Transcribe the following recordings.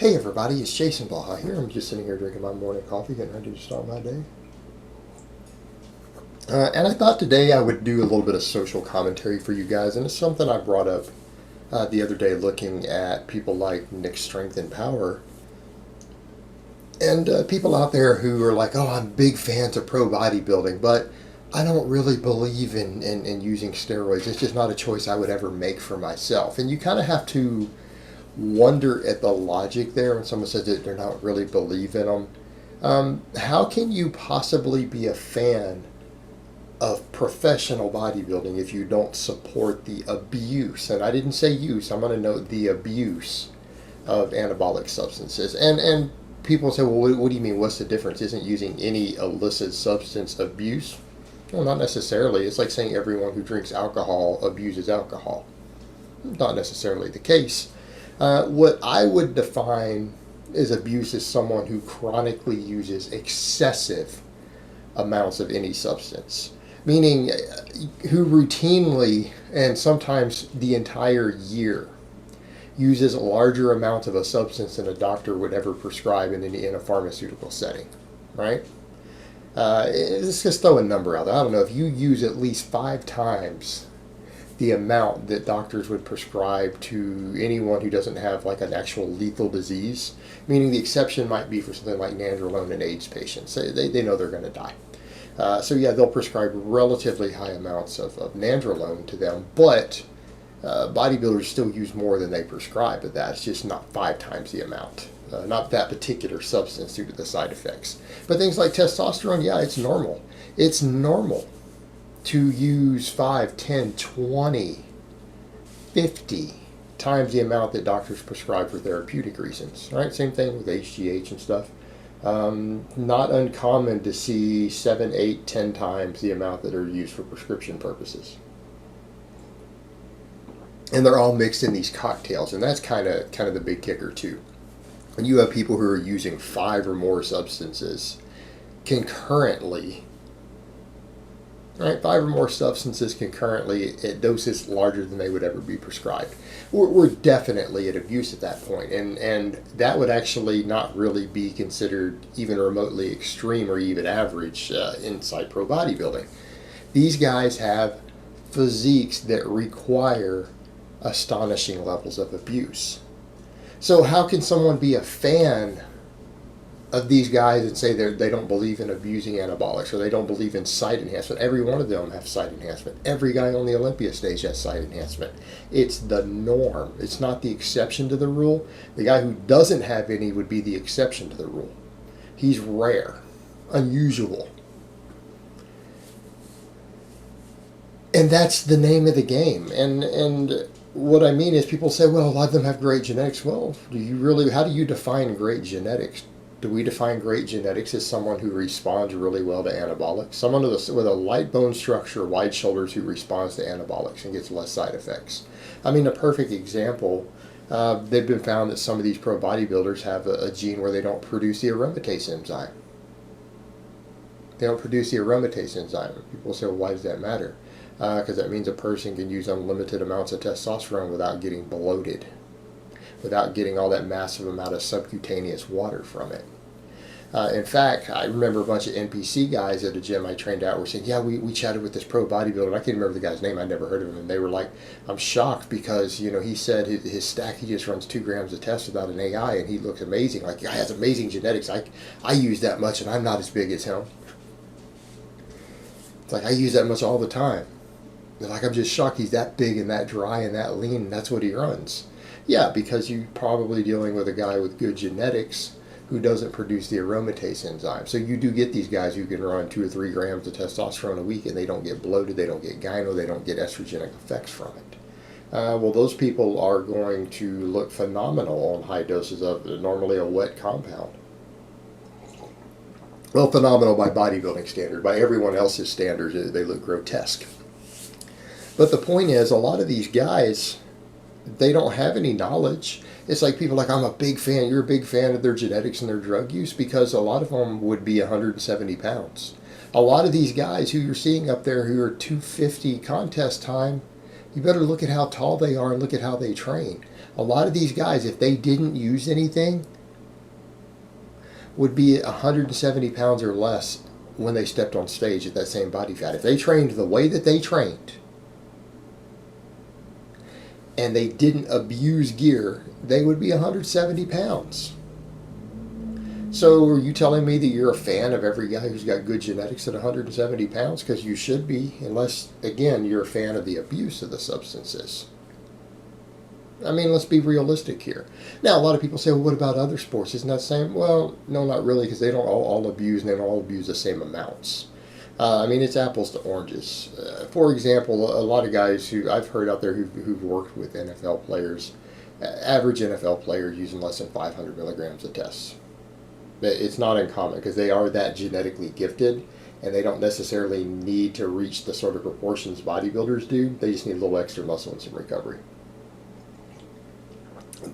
Hey everybody, it's Jason Baja here. I'm just sitting here drinking my morning coffee, getting ready to start my day. And I thought today I would do a little bit of social commentary for you guys, and it's something I brought up the other day looking at people like Nick's Strength and Power, and people out there who are like, oh, I'm big fans of pro bodybuilding, but I don't really believe in using steroids. It's just not a choice I would ever make for myself. And you kind of have to wonder at the logic there when someone says that they're not really believe in them. How can you possibly be a fan of professional bodybuilding if you don't support the abuse? And I didn't say use, I'm going to note the abuse of anabolic substances. And people say, well, what do you mean? What's the difference? Isn't using any illicit substance abuse? Well, not necessarily. It's like saying everyone who drinks alcohol abuses alcohol. Not necessarily the case. What I would define as abuse is someone who chronically uses excessive amounts of any substance, meaning who routinely and sometimes the entire year uses larger amounts of a substance than a doctor would ever prescribe in a pharmaceutical setting, right? Let's just throw a number out there. I don't know, if you use at least 5 times the amount that doctors would prescribe to anyone who doesn't have like an actual lethal disease, meaning the exception might be for something like nandrolone in AIDS patients. They know they're going to die. So yeah, they'll prescribe relatively high amounts of nandrolone to them, but bodybuilders still use more than they prescribe of that. It's just not 5 times the amount. Not that particular substance due to the side effects. But things like testosterone, yeah, it's normal. It's normal to use 5, 10, 20, 50 times the amount that doctors prescribe for therapeutic reasons, right? Same thing with HGH and stuff. Not uncommon to see 7, 8, 10 times the amount that are used for prescription purposes. And they're all mixed in these cocktails, and that's kind of the big kicker too. When you have people who are using 5 or more substances concurrently, right, 5 or more substances concurrently at doses larger than they would ever be prescribed, we're definitely at abuse at that point, and that would actually not really be considered even remotely extreme or even average inside pro bodybuilding. These guys have physiques that require astonishing levels of abuse. So how can someone be a fan of these guys and say they don't believe in abusing anabolics, or they don't believe in site enhancement? Every one of them have site enhancement. Every guy on the Olympia stage has site enhancement. It's the norm. It's not the exception to the rule. The guy who doesn't have any would be the exception to the rule. He's rare, unusual. And that's the name of the game. And what I mean is, people say, well, a lot of them have great genetics. Well, how do you define great genetics? Do we define great genetics as someone who responds really well to anabolics? Someone with a light bone structure, wide shoulders, who responds to anabolics and gets less side effects. I mean, a perfect example, they've been found that some of these pro bodybuilders have a gene where they don't produce the aromatase enzyme. They don't produce the aromatase enzyme. People say, well, why does that matter? Because that means a person can use unlimited amounts of testosterone without getting bloated, without getting all that massive amount of subcutaneous water from it. In fact, I remember a bunch of NPC guys at a gym I trained out were saying, yeah, we chatted with this pro bodybuilder. I can't remember the guy's name. I never heard of him. And they were like, I'm shocked because, he said his stack, he just runs 2 grams of test without an AI, and he looks amazing. Like, the guy has amazing genetics. I use that much, and I'm not as big as him. It's like, I use that much all the time. They're like, I'm just shocked he's that big and that dry and that lean, and that's what he runs. Yeah, because you're probably dealing with a guy with good genetics who doesn't produce the aromatase enzyme. So you do get these guys who can run 2 or 3 grams of testosterone a week, and they don't get bloated, they don't get gyno, they don't get estrogenic effects from it. Well, those people are going to look phenomenal on high doses of normally a wet compound. Well, phenomenal by bodybuilding standard. By everyone else's standards, they look grotesque. But the point is, a lot of these guys, they don't have any knowledge. It's like people like, I'm a big fan. You're a big fan of their genetics and their drug use, because a lot of them would be 170 pounds. A lot of these guys who you're seeing up there who are 250 contest time, you better look at how tall they are and look at how they train. A lot of these guys, if they didn't use anything, would be 170 pounds or less when they stepped on stage at that same body fat. If they trained the way that they trained and they didn't abuse gear, they would be 170 pounds. So are you telling me that you're a fan of every guy who's got good genetics at 170 pounds? Because you should be, unless, again, you're a fan of the abuse of the substances. I mean, let's be realistic here. Now, a lot of people say, well, what about other sports? Isn't that the same? Well, no, not really, because they don't all abuse, and they don't all abuse the same amounts. I mean, it's apples to oranges. For example, a lot of guys who I've heard out there who've worked with NFL players, average NFL players using less than 500 milligrams of tests. It's not uncommon because they are that genetically gifted, and they don't necessarily need to reach the sort of proportions bodybuilders do. They just need a little extra muscle and some recovery.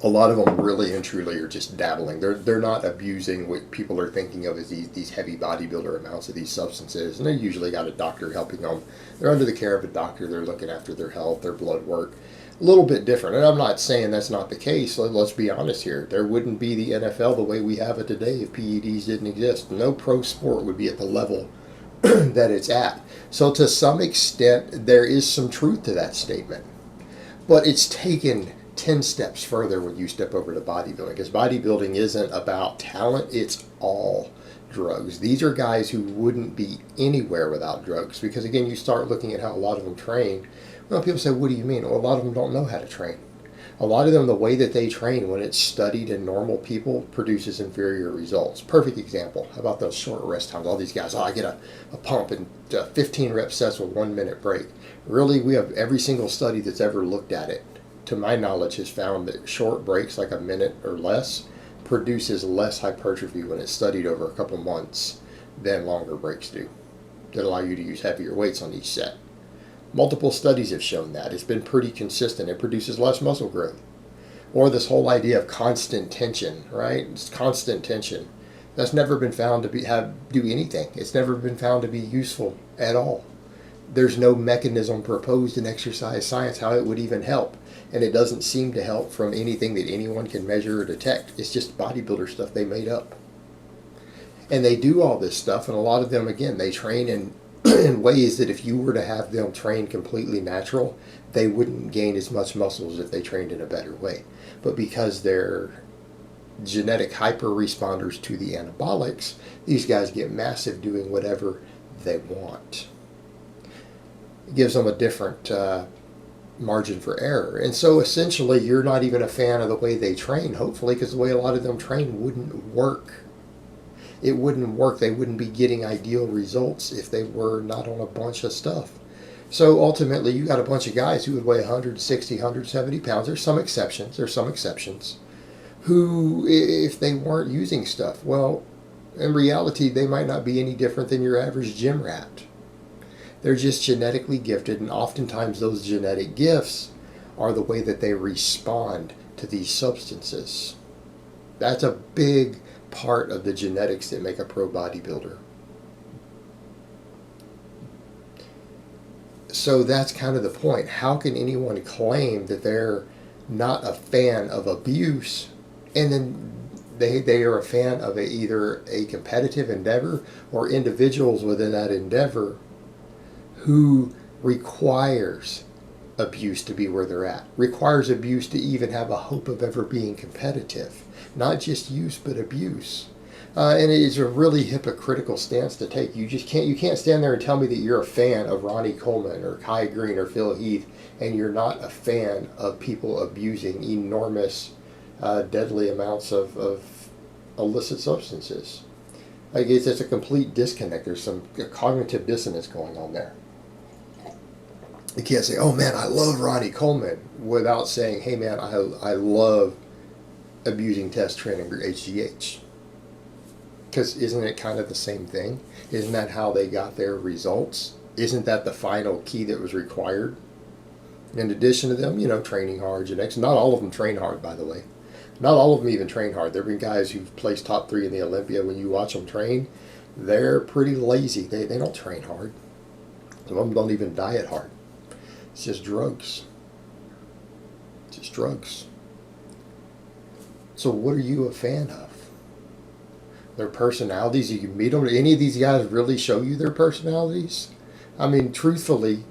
A lot of them really and truly are just dabbling. They're not abusing what people are thinking of as these heavy bodybuilder amounts of these substances, and they usually got a doctor helping them. They're under the care of a doctor. They're looking after their health, their blood work. A little bit different, and I'm not saying that's not the case. Let's be honest here. There wouldn't be the NFL the way we have it today if PEDs didn't exist. No pro sport would be at the level that it's at. So to some extent, there is some truth to that statement. But it's taken 10 steps further when you step over to bodybuilding, because bodybuilding isn't about talent, it's all drugs. These are guys who wouldn't be anywhere without drugs, because again, you start looking at how a lot of them train. Well, people say, what do you mean? Well, a lot of them don't know how to train. A lot of them, the way that they train, when it's studied in normal people, produces inferior results. Perfect example. How about those short rest times? All these guys, I get a pump and 15 rep sets with 1 minute break. Really, we have every single study that's ever looked at it, to my knowledge, has found that short breaks, like a minute or less, produces less hypertrophy when it's studied over a couple months than longer breaks do, that allow you to use heavier weights on each set. Multiple studies have shown that. It's been pretty consistent. It produces less muscle growth. Or this whole idea of constant tension, right? It's constant tension. That's never been found to do anything. It's never been found to be useful at all. There's no mechanism proposed in exercise science how it would even help. And it doesn't seem to help from anything that anyone can measure or detect. It's just bodybuilder stuff they made up. And they do all this stuff, and a lot of them, again, they train in ways that if you were to have them train completely natural, they wouldn't gain as much muscle as if they trained in a better way. But because they're genetic hyper responders to the anabolics, these guys get massive doing whatever they want. It gives them a different margin for error. And so essentially you're not even a fan of the way they train, hopefully, because the way a lot of them train wouldn't work. It wouldn't work. They wouldn't be getting ideal results if they were not on a bunch of stuff. So ultimately you got a bunch of guys who would weigh 160, 170 pounds. There's some exceptions, who, if they weren't using stuff, well, in reality, they might not be any different than your average gym rat. They're just genetically gifted, and oftentimes those genetic gifts are the way that they respond to these substances. That's a big part of the genetics that make a pro bodybuilder. So that's kind of the point. How can anyone claim that they're not a fan of abuse, and then they are a fan of either a competitive endeavor or individuals within that endeavor who requires abuse to be where they're at, requires abuse to even have a hope of ever being competitive? Not just use, but abuse. And it is a really hypocritical stance to take. You can't stand there and tell me that you're a fan of Ronnie Coleman or Kai Green or Phil Heath, and you're not a fan of people abusing enormous, deadly amounts of illicit substances. Like, it's a complete disconnect. There's some cognitive dissonance going on there. You can't say, oh man, I love Ronnie Coleman, without saying, hey man, I love abusing test or HGH. Because isn't it kind of the same thing? Isn't that how they got their results? Isn't that the final key that was required? In addition to them, training hard, genetics. Not all of them train hard, by the way. Not all of them even train hard. There have been guys who've placed top 3 in the Olympia. When you watch them train, they're pretty lazy. They don't train hard. Some of them don't even diet hard. It's just drugs. Just drugs. So what are you a fan of? Their personalities? You can meet them. Do any of these guys really show you their personalities? I mean, truthfully,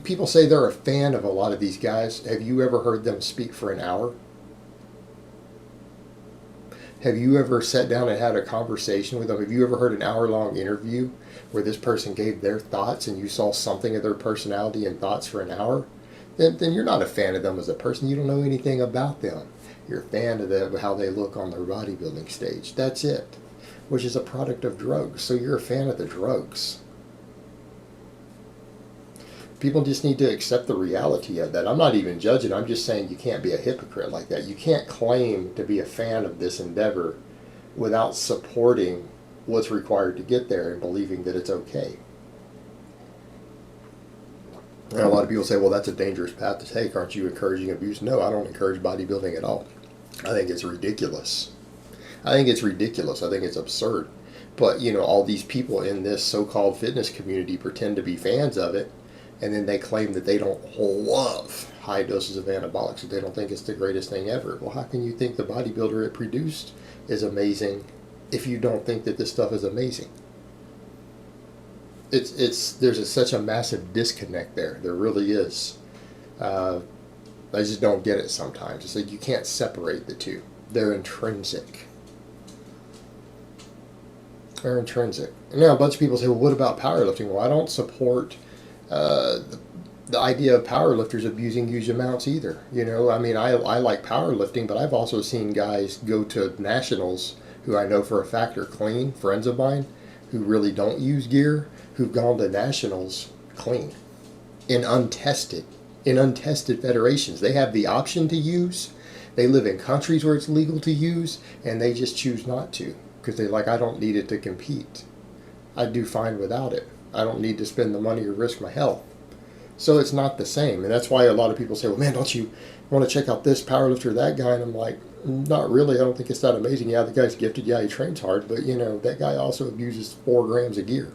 people say they're a fan of a lot of these guys. Have you ever heard them speak for an hour? Have you ever sat down and had a conversation with them? Have you ever heard an hour-long interview where this person gave their thoughts and you saw something of their personality and thoughts for an hour? Then you're not a fan of them as a person. You don't know anything about them. You're a fan of them, how they look on their bodybuilding stage. That's it, which is a product of drugs. So you're a fan of the drugs. People just need to accept the reality of that. I'm not even judging. I'm just saying you can't be a hypocrite like that. You can't claim to be a fan of this endeavor without supporting what's required to get there and believing that it's okay. And a lot of people say, well, that's a dangerous path to take. Aren't you encouraging abuse? No, I don't encourage bodybuilding at all. I think it's ridiculous. I think it's absurd. But, all these people in this so-called fitness community pretend to be fans of it, and then they claim that they don't love high doses of anabolics, that they don't think it's the greatest thing ever. Well, how can you think the bodybuilder it produced is amazing if you don't think that this stuff is amazing? There's such a massive disconnect there. There really is. I just don't get it sometimes. It's like you can't separate the two. They're intrinsic. They're intrinsic. Now, a bunch of people say, well, what about powerlifting? Well, I don't support the idea of powerlifters abusing huge amounts either. I mean, I like powerlifting, but I've also seen guys go to nationals who I know for a fact are clean, friends of mine, who really don't use gear, who've gone to nationals clean, in untested federations. They have the option to use. They live in countries where it's legal to use, and they just choose not to because they're like, I don't need it to compete. I do fine without it. I don't need to spend the money or risk my health. So it's not the same. And that's why a lot of people say, well, man, don't you want to check out this powerlifter or that guy? And I'm like, not really. I don't think it's that amazing. Yeah, the guy's gifted. Yeah, he trains hard. But, that guy also abuses 4 grams of gear.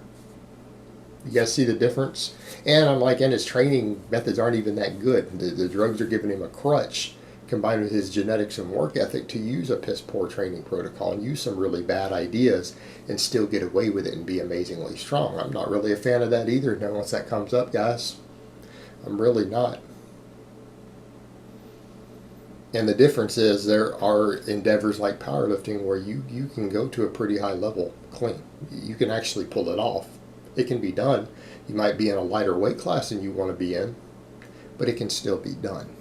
You guys see the difference? And I'm like, and his training methods aren't even that good. The drugs are giving him a crutch combined with his genetics and work ethic to use a piss poor training protocol and use some really bad ideas and still get away with it and be amazingly strong. I'm not really a fan of that either. Now, once that comes up, guys, I'm really not. And the difference is there are endeavors like powerlifting where you can go to a pretty high level clean. You can actually pull it off. It can be done. You might be in a lighter weight class than you want to be in, but it can still be done.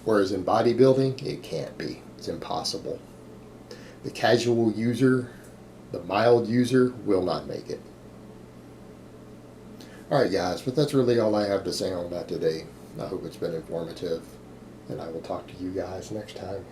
Whereas in bodybuilding, it can't be. It's impossible. The casual user, the mild user, will not make it. Alright guys, but that's really all I have to say on that today. I hope it's been informative, and I will talk to you guys next time.